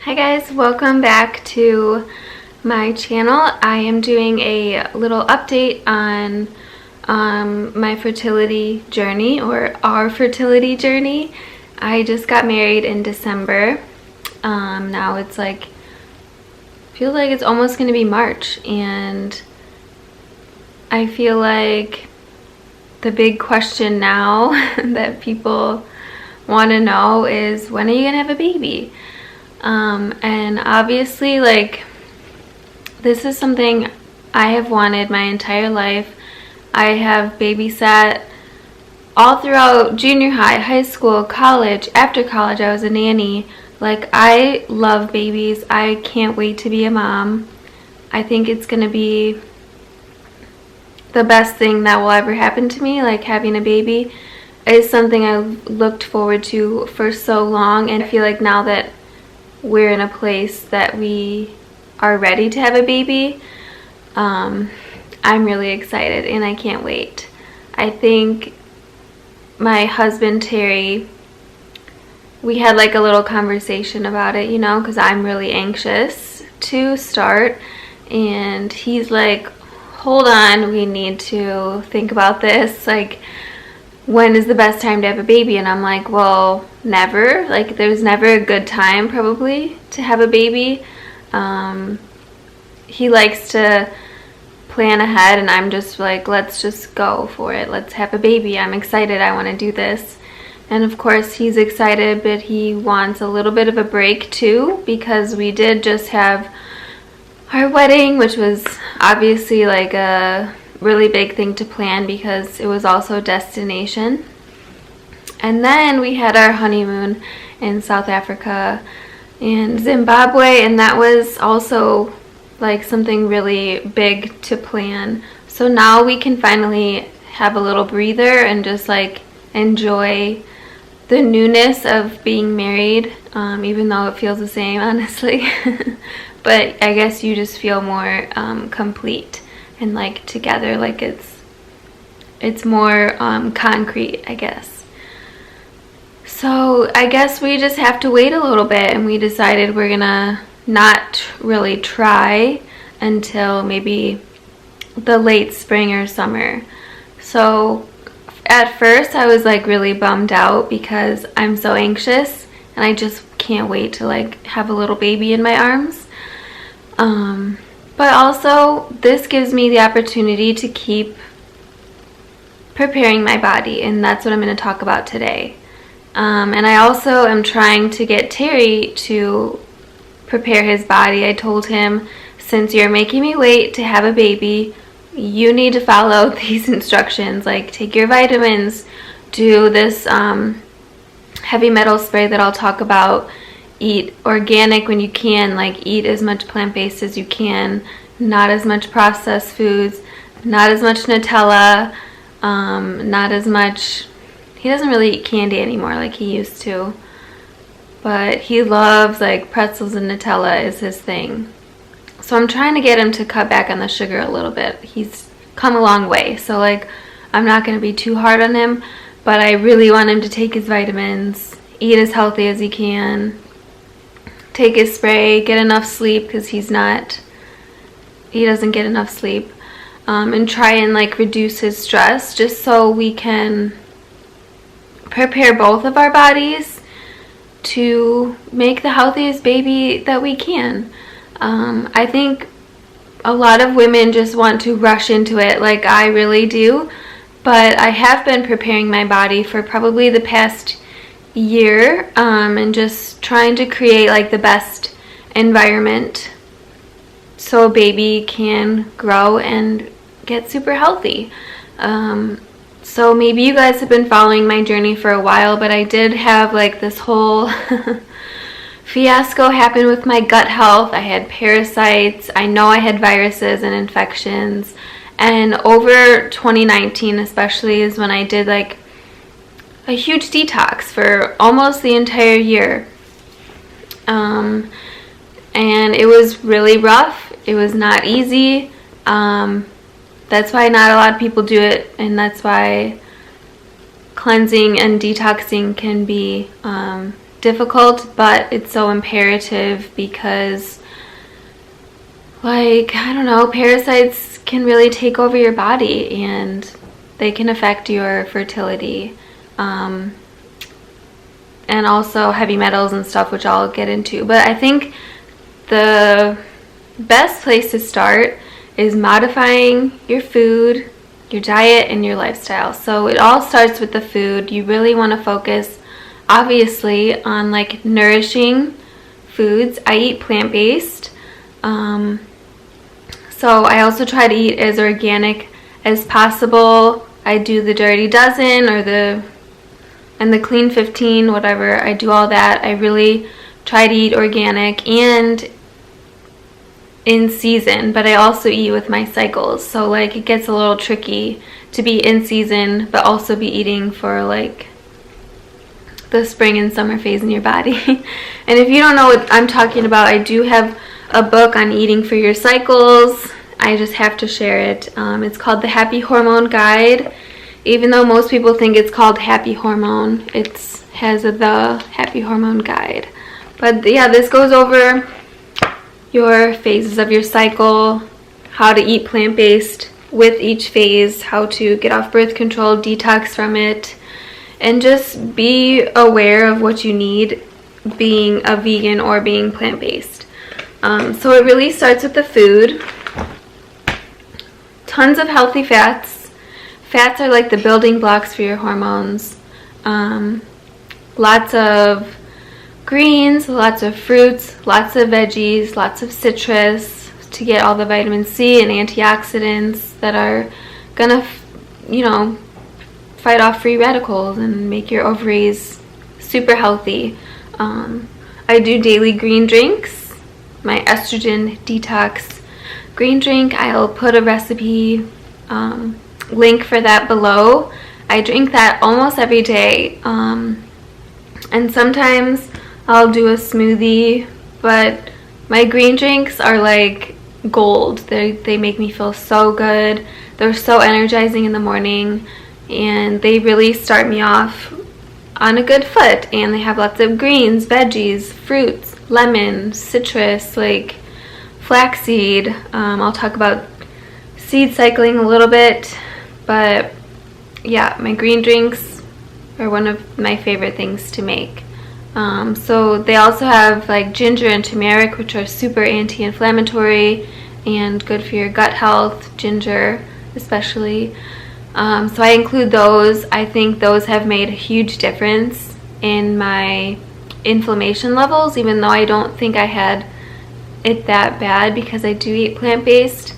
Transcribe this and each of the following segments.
Hi guys, welcome back to my channel. I am doing a little update on my fertility journey, or our fertility journey. I just got married in December. Now it's like, feels like it's almost going to be March, and I feel like the big question now that people want to know is, when are you going to have a baby? And obviously, like, this is something I have wanted my entire life. I have babysat all throughout junior high, high school, college. After college, I was a nanny. Like, I love babies. I can't wait to be a mom. I think it's gonna be the best thing that will ever happen to me. Like, having a baby is something I looked forward to for so long, and I feel like now that we're in a place that we are ready to have a baby, I'm really excited and I can't wait. I think my husband Terry, we had like a little conversation about it, you know, because I'm really anxious to start, and he's like, hold on, we need to think about this. Like, when is the best time to have a baby? And I'm like, well, never. Like, there's never a good time probably to have a baby. He likes to plan ahead, and I'm just like, let's just go for it. Let's have a baby. I'm excited. I want to do this. And of course he's excited, but he wants a little bit of a break too, because we did just have our wedding, which was obviously like a really big thing to plan because it was also a destination. And then we had our honeymoon in South Africa and Zimbabwe, and that was also like something really big to plan. So now we can finally have a little breather and just like enjoy the newness of being married, even though it feels the same, honestly. But I guess you just feel more complete and like together, like it's more concrete, I guess. So I guess we just have to wait a little bit, and we decided we're gonna not really try until maybe the late spring or summer. So at first I was like really bummed out because I'm so anxious and I just can't wait to like have a little baby in my arms. But also, this gives me the opportunity to keep preparing my body, and that's what I'm going to talk about today. And I also am trying to get Terry to prepare his body. I told him, since you're making me wait to have a baby, you need to follow these instructions. Like, take your vitamins, do this heavy metal spray that I'll talk about, eat organic when you can, like eat as much plant-based as you can, not as much processed foods, not as much Nutella, not as much, he doesn't really eat candy anymore like he used to, but he loves like pretzels, and Nutella is his thing. So I'm trying to get him to cut back on the sugar a little bit. He's come a long way, so like I'm not going to be too hard on him, but I really want him to take his vitamins, eat as healthy as he can, take his spray, get enough sleep because he doesn't get enough sleep, and try and like reduce his stress, just so we can prepare both of our bodies to make the healthiest baby that we can. I think a lot of women just want to rush into it, like I really do, but I have been preparing my body for probably the past year, and just trying to create like the best environment so a baby can grow and get super healthy. So maybe you guys have been following my journey for a while, but I did have like this whole fiasco happen with my gut health. I had parasites, I know I had viruses and infections, and over 2019 especially is when I did like a huge detox for almost the entire year. And it was really rough. It was not easy. That's why not a lot of people do it, and that's why cleansing and detoxing can be difficult, but it's so imperative because, like, I don't know, parasites can really take over your body and they can affect your fertility. And also heavy metals and stuff, which I'll get into. But I think the best place to start is modifying your food, your diet, and your lifestyle. So it all starts with the food. You really want to focus, obviously, on like nourishing foods. I eat plant-based. So I also try to eat as organic as possible. I do the Dirty Dozen or the Clean 15, whatever. I do all that. I really try to eat organic and in season, but I also eat with my cycles. So like it gets a little tricky to be in season but also be eating for like the spring and summer phase in your body. And if you don't know what I'm talking about, I do have a book on eating for your cycles. I just have to share it. It's called The Happy Hormone Guide. Even though most people think it's called Happy Hormone, it has The Happy Hormone Guide. But yeah, this goes over your phases of your cycle, how to eat plant-based with each phase, how to get off birth control, detox from it, and just be aware of what you need being a vegan or being plant-based. So it really starts with the food. Tons of healthy fats. Fats are like the building blocks for your hormones. Lots of greens, lots of fruits, lots of veggies, lots of citrus to get all the vitamin C and antioxidants that are gonna, fight off free radicals and make your ovaries super healthy. I do daily green drinks, my estrogen detox green drink. I'll put a recipe link for that below. I drink that almost every day, and sometimes I'll do a smoothie, but my green drinks are like gold. They make me feel so good. They're so energizing in the morning, and they really start me off on a good foot. And they have lots of greens, veggies, fruits, lemon, citrus, like flaxseed. I'll talk about seed cycling a little bit, but yeah, my green drinks are one of my favorite things to make. So they also have like ginger and turmeric, which are super anti-inflammatory and good for your gut health, ginger especially. So I include those. I think those have made a huge difference in my inflammation levels, even though I don't think I had it that bad because I do eat plant-based.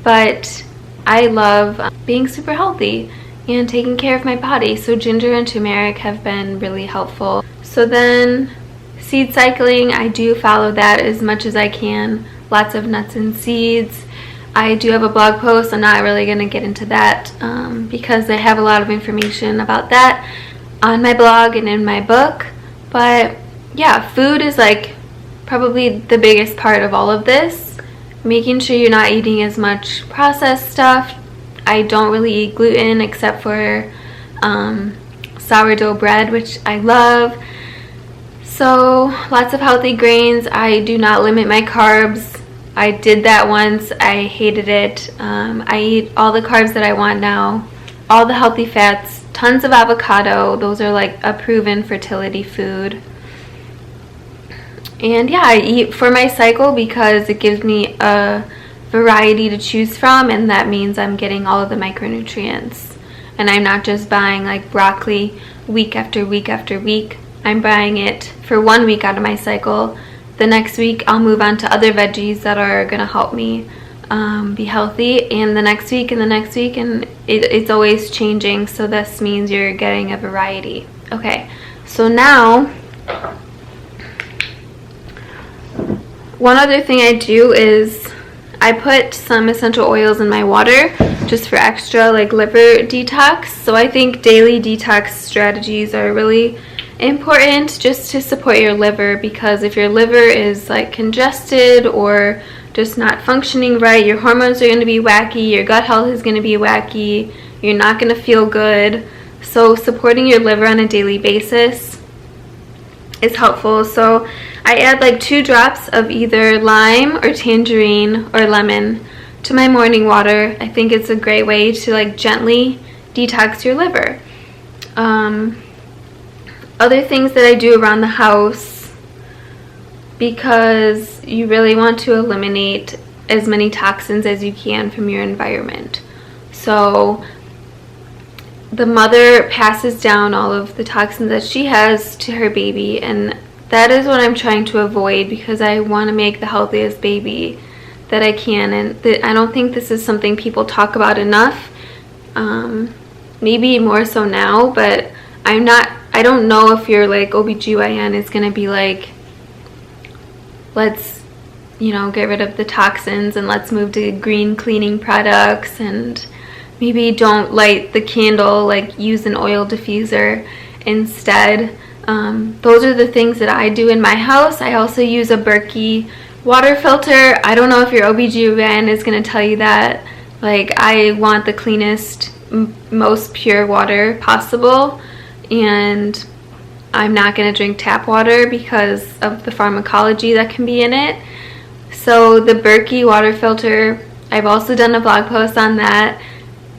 But I love being super healthy and taking care of my body. So ginger and turmeric have been really helpful. So then seed cycling, I do follow that as much as I can. Lots of nuts and seeds. I do have a blog post. I'm not really going to get into that because I have a lot of information about that on my blog and in my book. But yeah, food is like probably the biggest part of all of this. Making sure you're not eating as much processed stuff. I don't really eat gluten except for sourdough bread, which I love. So lots of healthy grains. I do not limit my carbs. I did that once. I hated it. I eat all the carbs that I want now. All the healthy fats. Tons of avocado. Those are like a proven fertility food. And yeah, I eat for my cycle because it gives me a variety to choose from, and that means I'm getting all of the micronutrients. And I'm not just buying like broccoli week after week after week. I'm buying it for 1 week out of my cycle. The next week I'll move on to other veggies that are going to help me be healthy, and the next week and the next week, and it's always changing, so this means you're getting a variety. Okay, so now one other thing I do is I put some essential oils in my water just for extra like liver detox. So I think daily detox strategies are really important just to support your liver, because if your liver is like congested or just not functioning right, your hormones are going to be wacky, your gut health is going to be wacky, you're not going to feel good. So supporting your liver on a daily basis is helpful. So I add like 2 drops of either lime or tangerine or lemon to my morning water. I think it's a great way to like gently detox your liver. Other things that I do around the house, because you really want to eliminate as many toxins as you can from your environment. So the mother passes down all of the toxins that she has to her baby, and that is what I'm trying to avoid, because I want to make the healthiest baby that I can. And I don't think this is something people talk about enough. Maybe more so now, but I don't know if your like OBGYN is going to be like, let's, get rid of the toxins and let's move to green cleaning products, and maybe don't light the candle, like use an oil diffuser instead. Those are the things that I do in my house. I also use a Berkey water filter. I don't know if your OBGYN is going to tell you that. Like, I want the cleanest, most pure water possible, and I'm not going to drink tap water because of the pharmacology that can be in it. So the Berkey water filter, I've also done a blog post on that,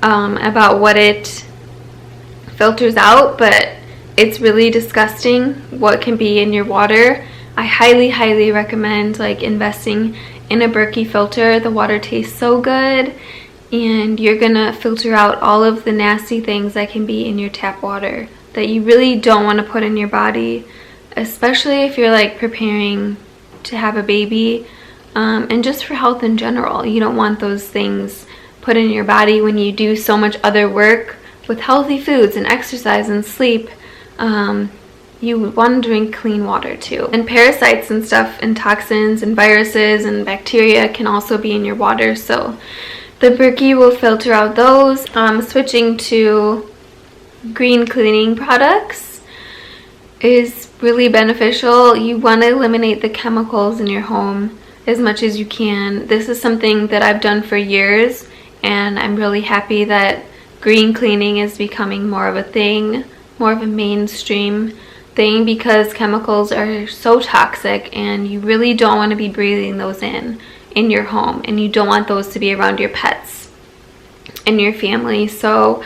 about what it filters out, but it's really disgusting what can be in your water. I highly recommend like investing in a Berkey filter. The water tastes so good, and you're gonna filter out all of the nasty things that can be in your tap water that you really don't want to put in your body, especially if you're like preparing to have a baby, and just for health in general. You don't want those things put in your body when you do so much other work with healthy foods and exercise and sleep. You want to drink clean water too. And parasites and stuff and toxins and viruses and bacteria can also be in your water, so the Berkey will filter out those. Switching to green cleaning products is really beneficial. You want to eliminate the chemicals in your home as much as you can. This is something that I've done for years, and I'm really happy that green cleaning is becoming more of a thing, more of a mainstream thing, because chemicals are so toxic and you really don't want to be breathing those in your home, and you don't want those to be around your pets and your family. So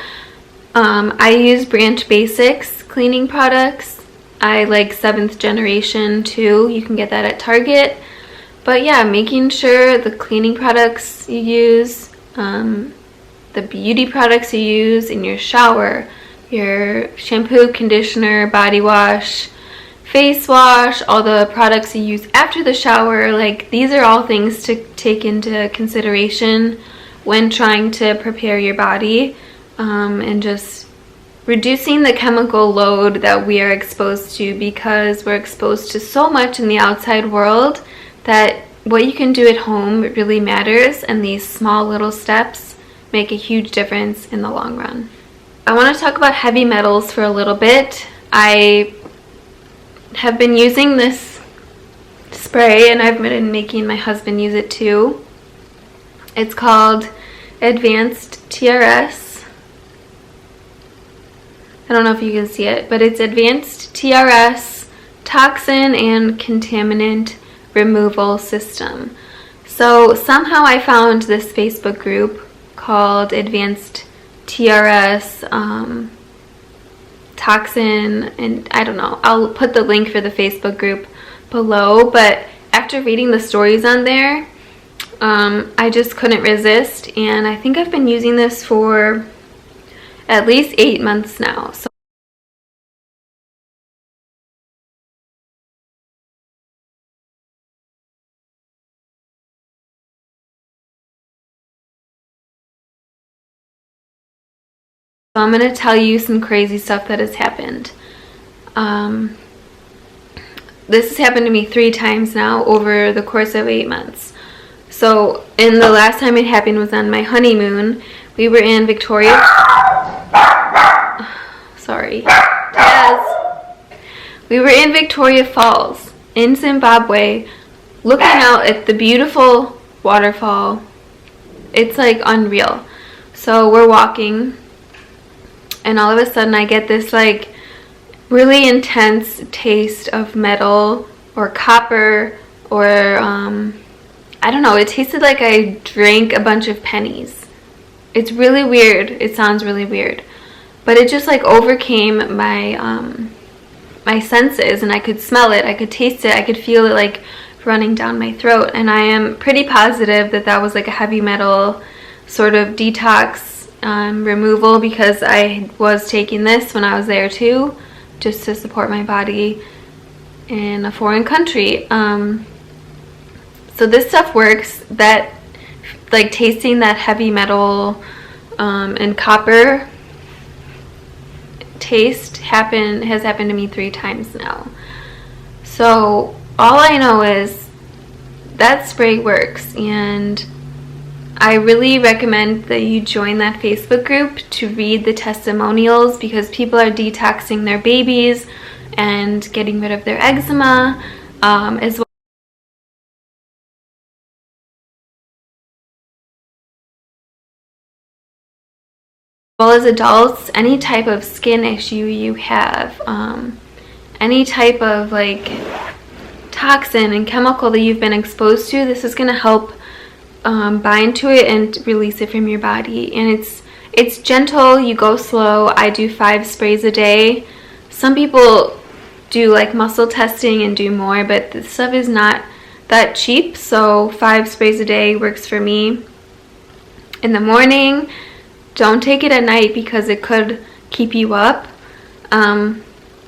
I use Branch Basics cleaning products. I like 7th generation too. You can get that at Target. But yeah, making sure the cleaning products you use, the beauty products you use in your shower, your shampoo, conditioner, body wash, face wash, all the products you use after the shower, like these are all things to take into consideration when trying to prepare your body, and just reducing the chemical load that we are exposed to, because we're exposed to so much in the outside world that what you can do at home really matters, and these small little steps make a huge difference in the long run. I want to talk about heavy metals for a little bit. I have been using this spray, and I've been making my husband use it too. It's called Advanced TRS. I don't know if you can see it, but it's Advanced TRS Toxin and Contaminant Removal System. So somehow I found this Facebook group called Advanced TRS Toxin, and I don't know, I'll put the link for the Facebook group below, but after reading the stories on there, I just couldn't resist, and I think I've been using this for at least 8 months now. So I'm going to tell you some crazy stuff that has happened. This has happened to me 3 times now over the course of 8 months. So, and the last time it happened was on my honeymoon. We were in Victoria. Sorry. Taz. We were in Victoria Falls in Zimbabwe, looking out at the beautiful waterfall. It's like unreal. So we're walking, and all of a sudden I get this like really intense taste of metal or copper, or I don't know, it tasted like I drank a bunch of pennies. It's really weird. It sounds really weird, but it just like overcame my my senses, and I could smell it, I could taste it, I could feel it like running down my throat. And I am pretty positive that that was like a heavy metal sort of detox removal, because I was taking this when I was there too, just to support my body in a foreign country. So this stuff works. That, like, tasting that heavy metal and copper taste has happened to me 3 times now. So all I know is that spray works, and I really recommend that you join that Facebook group to read the testimonials, because people are detoxing their babies and getting rid of their eczema, as well as adults. Any type of skin issue you have, any type of like toxin and chemical that you've been exposed to, this is going to help bind to it and release it from your body. And it's gentle. You go slow. I do 5 sprays a day. Some people do like muscle testing and do more, but this stuff is not that cheap, so 5 sprays a day works for me. In the morning, don't take it at night because it could keep you up.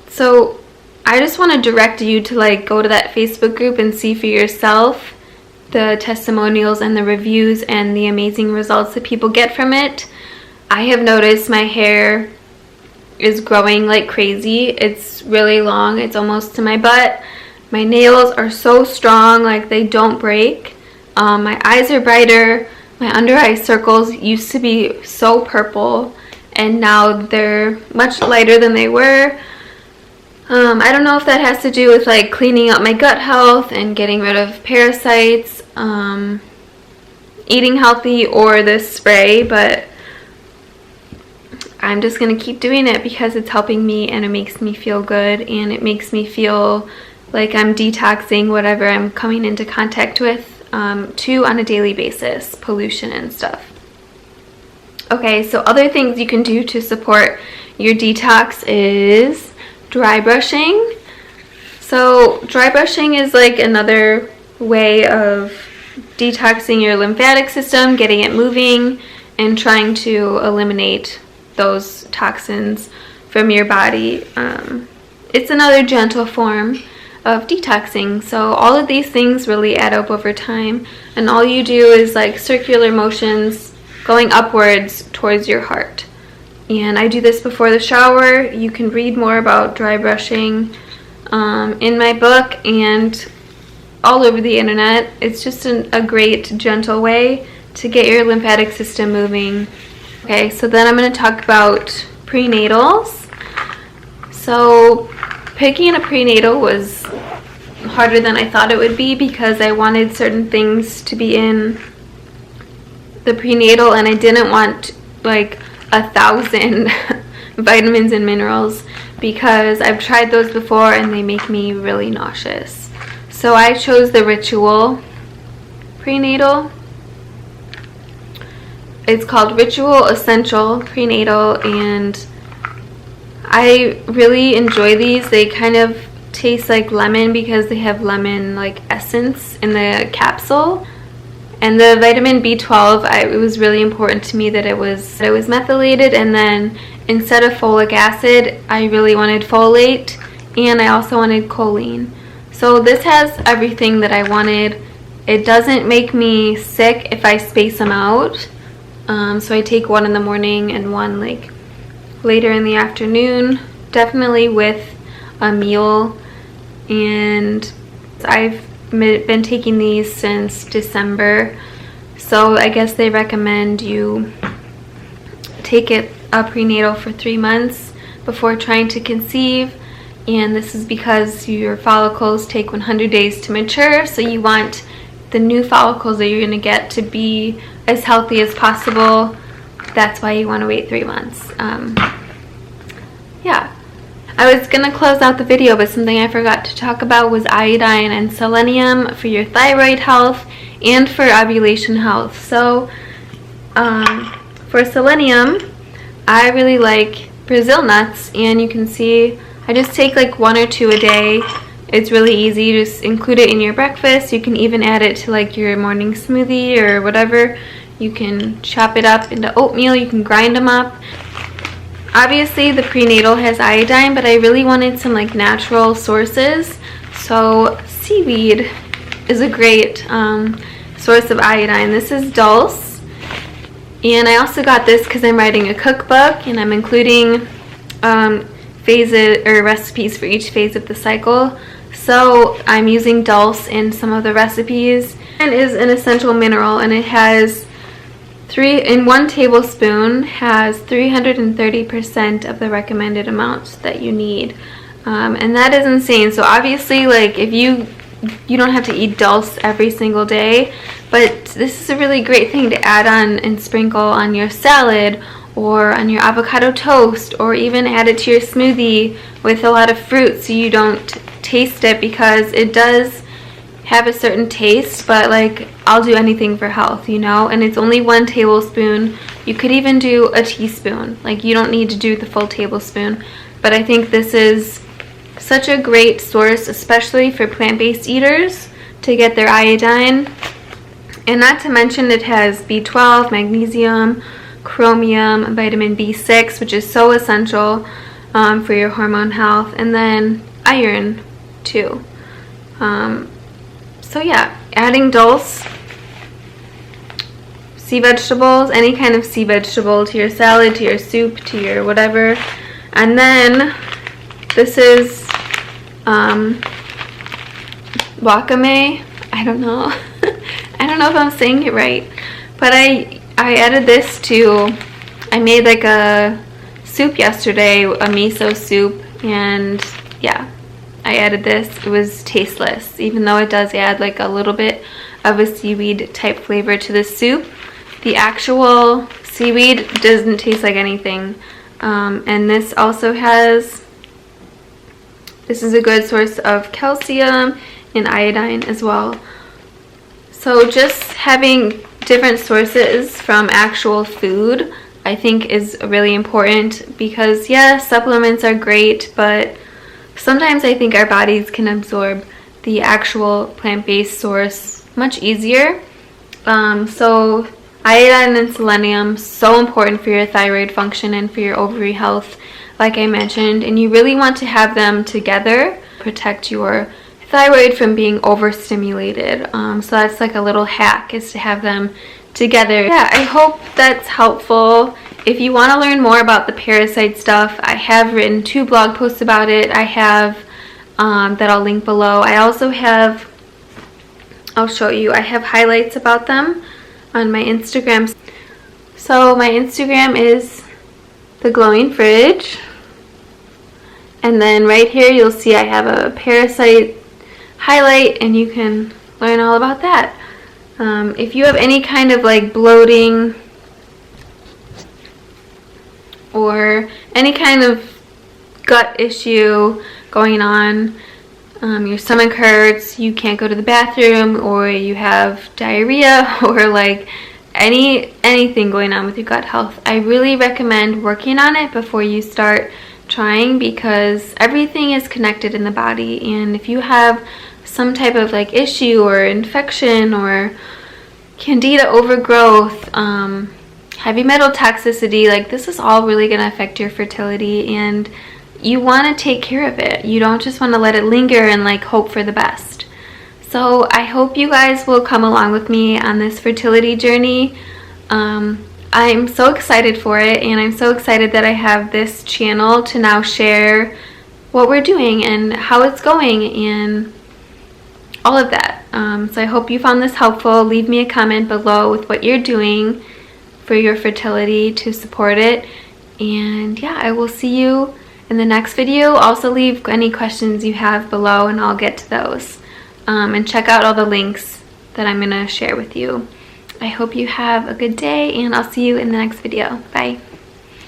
So I just want to direct you to like go to that Facebook group and see for yourself the testimonials and the reviews and the amazing results that people get from it. I have noticed my hair is growing like crazy. It's really long. It's almost to my butt. My nails are so strong, like they don't break. My eyes are brighter. My under eye circles used to be so purple, and now they're much lighter than they were. I don't know if that has to do with like cleaning up my gut health and getting rid of parasites, eating healthy, or this spray, but I'm just going to keep doing it because it's helping me and it makes me feel good, and it makes me feel like I'm detoxing whatever I'm coming into contact with too on a daily basis, pollution and stuff. Okay, so other things you can do to support your detox is dry brushing. So dry brushing is like another way of detoxing your lymphatic system, getting it moving, and trying to eliminate those toxins from your body. It's another gentle form of detoxing. So all of these things really add up over time, and all you do is like circular motions going upwards towards your heart. And I do this before the shower. You can read more about dry brushing in my book and all over the internet. It's just a great gentle way to get your lymphatic system moving. Okay, so then I'm going to talk about prenatals. So picking a prenatal was harder than I thought it would be, because I wanted certain things to be in the prenatal, and I didn't want like 1,000 vitamins and minerals, because I've tried those before and they make me really nauseous. So I chose the Ritual prenatal. It's called Ritual Essential Prenatal, and I really enjoy these. They kind of taste like lemon because they have lemon like essence in the capsule. And the vitamin B12, it was really important to me that it was methylated, and then instead of folic acid, I really wanted folate, and I also wanted choline. So this has everything that I wanted. It doesn't make me sick if I space them out. So I take one in the morning and one like later in the afternoon, definitely with a meal. And I've been taking these since December, so I guess they recommend you take a prenatal for 3 months before trying to conceive, and this is because your follicles take 100 days to mature, so you want the new follicles that you're going to get to be as healthy as possible. That's why you want to wait 3 months. Yeah. I was going to close out the video, but something I forgot to talk about was iodine and selenium for your thyroid health and for ovulation health. So for selenium, I really like Brazil nuts, and you can see I just take like 1 or 2 a day. It's really easy. Just include it in your breakfast. You can even add it to like your morning smoothie or whatever. You can chop it up into oatmeal. You can grind them up. Obviously the Prenatal has iodine, but I really wanted some like natural sources. So seaweed is a great source of iodine. This is dulse. And I also got this because I'm writing a cookbook and I'm including phases or recipes for each phase of the cycle. So I'm using dulse in some of the recipes. And is an essential mineral, and it has 1 tablespoon has 330% of the recommended amount that you need. And that is insane. So obviously, like, if you don't have to eat dulse every single day, but this is a really great thing to add on and sprinkle on your salad or on your avocado toast, or even add it to your smoothie with a lot of fruit so you don't taste it, because it does have a certain taste, but like, I'll do anything for health, you know. And it's only 1 tablespoon. You could even do a teaspoon. Like, you don't need to do the full tablespoon. But I think this is such a great source, especially for plant-based eaters, to get their iodine. And not to mention, it has B12, magnesium, chromium, vitamin B6, which is so essential for your hormone health, and then iron too. So yeah, adding dulse, sea vegetables, any kind of sea vegetable to your salad, to your soup, to your whatever. And then this is wakame. I don't know. I don't know if I'm saying it right, but I added this to, I made like a soup yesterday, a miso soup, and yeah, I added this. It was tasteless, even though it does add like a little bit of a seaweed type flavor to the soup. The actual seaweed doesn't taste like anything. And this also has, this is a good source of calcium and iodine as well. So just having different sources from actual food, I think, is really important, because yeah, supplements are great, but sometimes I think our bodies can absorb the actual plant-based source much easier. So iodine and selenium, so important for your thyroid function and for your ovary health, like I mentioned, and you really want to have them together, protect your thyroid from being overstimulated. So that's like a little hack, is to have them together. Yeah, I hope that's helpful. If you want to learn more about the parasite stuff, I have written 2 blog posts about it. I have that I'll link below. I also have, I'll show you, I have highlights about them on my Instagram. So my Instagram is the glowing fridge, and then right here you'll see I have a parasite highlight, and you can learn all about that. If you have any kind of like bloating or any kind of gut issue going on, your stomach hurts, you can't go to the bathroom, or you have diarrhea, or like anything going on with your gut health, I really recommend working on it before you start trying, because everything is connected in the body. And if you have some type of like issue or infection or candida overgrowth, heavy metal toxicity, like, this is all really going to affect your fertility, and you want to take care of it. You don't just want to let it linger and like hope for the best. So I hope you guys will come along with me on this fertility journey. I'm so excited for it, and I'm so excited that I have this channel to now share what we're doing and how it's going and all of that. So I hope you found this helpful. Leave me a comment below with what you're doing for your fertility to support it. And yeah, I will see you in the next video. Also leave any questions you have below and I'll get to those. And check out all the links that I'm going to share with you. I hope you have a good day, and I'll see you in the next video. Bye.